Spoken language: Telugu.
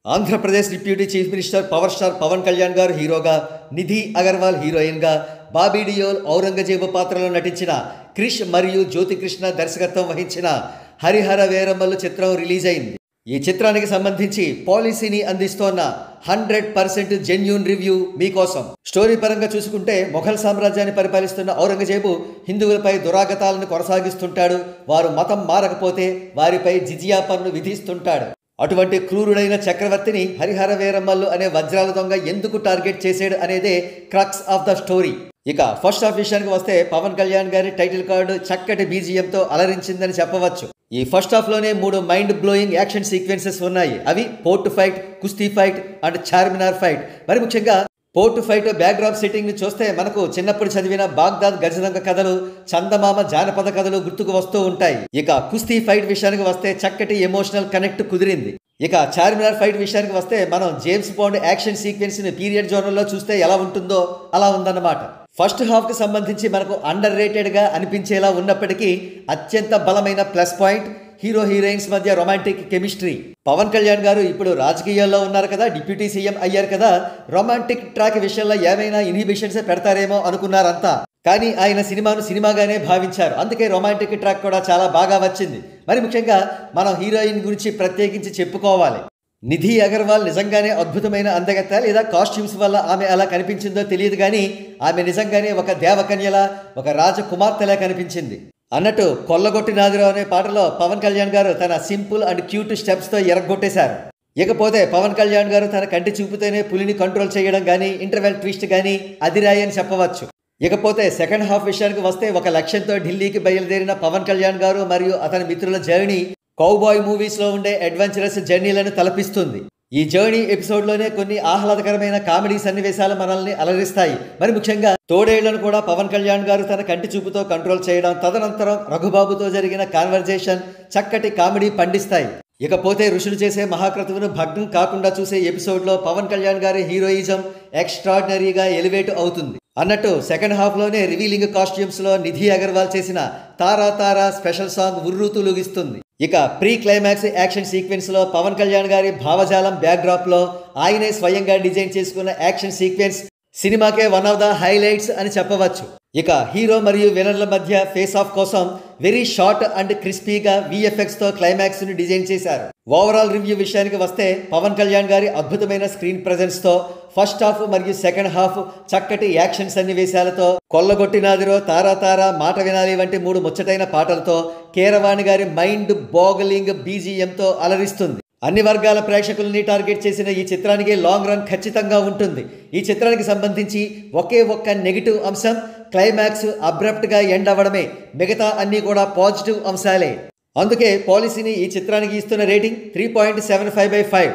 Andhra Pradesh deputy chief minister power star Pawan Kalyan గారు హీరోగా, నిధి అగర్వాల్ హీరోయిన్గా, బాబీ డియోల్ ఔరంగజేబు పాత్రలో నటించిన క్రిష్ మరియు జ్యోతికృష్ణ దర్శకత్వం వహించిన హరిహర వీరమ్మలు చిత్రం రిలీజ్ అయింది. ఈ చిత్రానికి సంబంధించి పాలసీని అందిస్తోన్న 100% జెన్యూన్ రివ్యూ మీకోసం. స్టోరీ పరంగా చూసుకుంటే మొఘల్ సామ్రాజ్యాన్ని పరిపాలిస్తున్న ఔరంగజేబు హిందువులపై దురాగతాలను కొనసాగిస్తుంటాడు. వారు మతం మారకపోతే వారిపై జిజియా పన్ను విధిస్తుంటాడు. అటువంటి క్రూరుడైన చక్రవర్తిని హరిహర వీరమ్మలు అనే వజ్రాల దొంగ ఎందుకు టార్గెట్ చేసాడు అనేదే క్రక్స్ ఆఫ్ ద స్టోరీ. ఇక ఫస్ట్ హాఫ్ విషయానికి వస్తే పవన్ కళ్యాణ్ గారి టైటిల్ కార్డు చక్కటి బీజిఎంతో అలరించిందని చెప్పవచ్చు. ఈ ఫస్ట్ హాఫ్ లోనే 3 మైండ్ బ్లోయింగ్ యాక్షన్ సీక్వెన్సెస్ ఉన్నాయి. అవి పోర్ట్ ఫైట్, కుస్తీ ఫైట్ అండ్ చార్మినార్ ఫైట్. మరి ముఖ్యంగా పోర్ట్ ఫైట్ బ్యాక్డ్రాప్ సెట్టింగ్ ని చూస్తే మనకు చిన్నప్పుడు చదివిన బాగ్దాద్ గజదొంగ కథలు, చందమామ జానపద కథలు గుర్తుకు వస్తూ ఉంటాయి. ఇక కుస్తీ ఫైట్ విషయానికి వస్తే చక్కటి ఎమోషనల్ కనెక్ట్ కుదిరింది. ఇక చార్మినార్ ఫైట్ విషయానికి వస్తే మనం జేమ్స్ బాండ్ యాక్షన్ సీక్వెన్స్ ని పీరియడ్ జోనల్లో చూస్తే ఎలా ఉంటుందో అలా ఉందన్నమాట. ఫస్ట్ హాఫ్ కి సంబంధించి మనకు అండర్ రేటెడ్ గా అనిపించేలా ఉన్నప్పటికీ అత్యంత బలమైన ప్లస్ పాయింట్ హీరో హీరోయిన్స్ మధ్య రొమాంటిక్ కెమిస్ట్రీ. పవన్ కళ్యాణ్ గారు ఇప్పుడు రాజకీయాల్లో ఉన్నారు కదా, డిప్యూటీ సీఎం అయ్యారు కదా, రొమాంటిక్ ట్రాక్ విషయంలో ఏమైనా ఇన్హిబిషన్స్ పెడతారేమో అనుకున్నారంతా. కానీ ఆయన సినిమాను సినిమాగానే భావించారు. అందుకే రొమాంటిక్ ట్రాక్ కూడా చాలా బాగా వచ్చింది. మరి ముఖ్యంగా మనం హీరోయిన్ గురించి ప్రత్యేకించి చెప్పుకోవాలి. నిధి అగర్వాల్ నిజంగానే అద్భుతమైన అందగత్త, లేదా కాస్ట్యూమ్స్ వల్ల ఆమె అలా కనిపించిందో తెలియదు కానీ ఆమె నిజంగానే ఒక దేవకన్యలా, ఒక రాజకుమార్తెలా కనిపించింది. అన్నట్టు కొల్లగొట్టి నాదిరావు అనే పాటలో పవన్ కళ్యాణ్ గారు తన సింపుల్ అండ్ క్యూట్ స్టెప్స్తో ఎరగొట్టేశారు. ఇకపోతే పవన్ కళ్యాణ్ గారు తన కంటి చూపుతోనే పులిని కంట్రోల్ చేయడం కానీ, ఇంటర్వెల్ ట్విస్ట్ కానీ అదిరాయి అని చెప్పవచ్చు. ఇకపోతే సెకండ్ హాఫ్ విషయానికి వస్తే ఒక లక్ష్యంతో ఢిల్లీకి బయలుదేరిన పవన్ కళ్యాణ్ గారు మరియు అతని మిత్రుల జర్నీ కౌబాయ్ మూవీస్లో ఉండే అడ్వెంచరస్ జర్నీలను తలపిస్తుంది. ఈ జర్నీ ఎపిసోడ్లోనే కొన్ని ఆహ్లాదకరమైన కామెడీ సన్నివేశాలు మనల్ని అలరిస్తాయి. మరి ముఖ్యంగా తోడేళ్లను కూడా పవన్ కళ్యాణ్ గారు తన కంటి చూపుతో కంట్రోల్ చేయడం, తదనంతరం రఘుబాబుతో జరిగిన కాన్వర్జేషన్ చక్కటి కామెడీ పండిస్తాయి. ఇకపోతే ఋషులు చేసే మహాక్రతువును భగ్నం కాకుండా చూసే ఎపిసోడ్లో పవన్ కళ్యాణ్ గారి హీరోయిజం ఎక్స్ట్రాడినరీగా ఎలివేట్ అవుతుంది. అన్నట్టు సెకండ్ హాఫ్లోనే రివీలింగ్ కాస్ట్యూమ్స్లో నిధి అగర్వాల్ చేసిన తారా తారా స్పెషల్ సాంగ్ ఉర్రూతులుగిస్తుంది. ఇక ప్రీ క్లైమాక్స్ యాక్షన్ సీక్వెన్స్లో పవన్ కళ్యాణ్ గారి భావజాలం బ్యాక్డ్రాప్లో ఆయనే స్వయంగా డిజైన్ చేసుకున్న యాక్షన్ సీక్వెన్స్ సినిమాకే వన్ ఆఫ్ ద హైలైట్స్ అని చెప్పవచ్చు. ఇక హీరో మరియు విలన్ల మధ్య ఫేస్ ఆఫ్ కోసం వెరీ షార్ట్ అండ్ క్రిస్పీగా విఎఫ్ఎక్స్తో క్లైమాక్స్ను డిజైన్ చేశారు. ఓవరాల్ రివ్యూ విషయానికి వస్తే పవన్ కళ్యాణ్ గారి అద్భుతమైన స్క్రీన్ ప్రెజెన్స్తో ఫస్ట్ హాఫ్ మరియు సెకండ్ హాఫ్ చక్కటి యాక్షన్ సన్నివేశాలతో, కొల్లగొట్టినాదిరో, తారా తారా, మాట వినాలి వంటి 3 ముచ్చటైన పాటలతో, కీరవాణి గారి మైండ్ బోగలింగ్ బీజిఎంతో అలరిస్తుంది. అన్ని వర్గాల ప్రేక్షకుల్ని టార్గెట్ చేసిన ఈ చిత్రానికి లాంగ్ రన్ ఖచ్చితంగా ఉంటుంది. ఈ చిత్రానికి సంబంధించి ఒకే ఒక్క నెగిటివ్ అంశం క్లైమాక్స్ అబ్రప్ట్గా ఎండ్ అవ్వడమే. మిగతా అన్నీ కూడా పాజిటివ్ అంశాలే. అందుకే పాలసీని ఈ చిత్రానికి ఇస్తున్న రేటింగ్ 3.75/5.